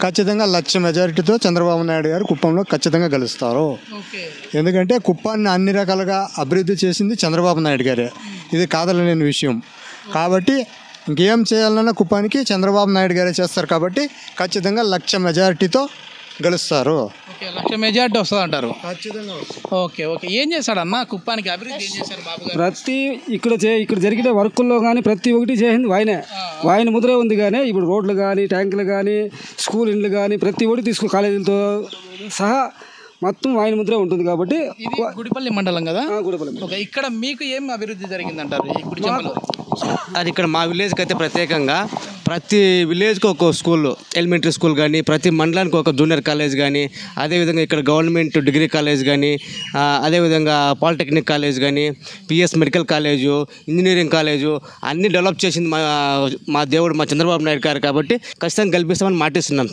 ఖచ్చితంగా 1,00,000 మెజారిటీతో చంద్రబాబు నాయుడు గారు కుప్పంలో ఖచ్చితంగా గెలుస్తారు. ఎందుకంటే కుప్పాన్ని అన్ని రకాలుగా అభివృద్ధి చేసింది చంద్రబాబు నాయుడు గారే, ఇది కాదనలేని విషయం. కాబట్టి ఇంకేం చేయాలన్నా కుప్పానికి చంద్రబాబు నాయుడు గారే చేస్తారు. కాబట్టి ఖచ్చితంగా 1,00,000 మెజారిటీతో గెలుస్తారు. 1,00,000 మెజార్టీ వస్తుంది అంటారు. ఖచ్చితంగా ఓకే. ఏం చేశాడన్న కుప్పానికి అభివృద్ధి, ఏం చేశారు బాబు గారు? ప్రతి ఇక్కడ జరిగిన వర్కుల్లో కానీ ప్రతి ఒక్కటి చేసింది ఆయన ముద్రే ఉంది. కానీ ఇప్పుడు రోడ్లు కానీ, ట్యాంకులు కానీ, స్కూల్ ఇండ్లు కానీ ప్రతి ఒక్కటి కాలేజీలతో సహా మొత్తం ఆయన ముద్రే ఉంటుంది. కాబట్టి ఇది గుడిపల్లి మండలం కదా? గుడిపల్లి. ఓకే. ఇక్కడ మీకు ఏం అభివృద్ధి జరిగిందంటారు ఈ గుడిచెంపలో? అది ఇక్కడ మా విలేజ్కి అయితే ప్రత్యేకంగా ప్రతి విలేజ్కి ఒక స్కూల్, ఎలిమెంటరీ స్కూల్ కానీ, ప్రతి మండలానికి ఒక జూనియర్ కాలేజ్ కానీ, అదేవిధంగా ఇక్కడ గవర్నమెంట్ డిగ్రీ కాలేజ్ కానీ, అదేవిధంగా పాలిటెక్నిక్ కాలేజ్ కానీ, PS medical college, engineering college అన్నీ డెవలప్ చేసింది మా దేవుడు, మా చంద్రబాబు నాయుడు గారు. కాబట్టి ఖచ్చితంగా గెలిపిస్తామని మాటిస్తున్నాం.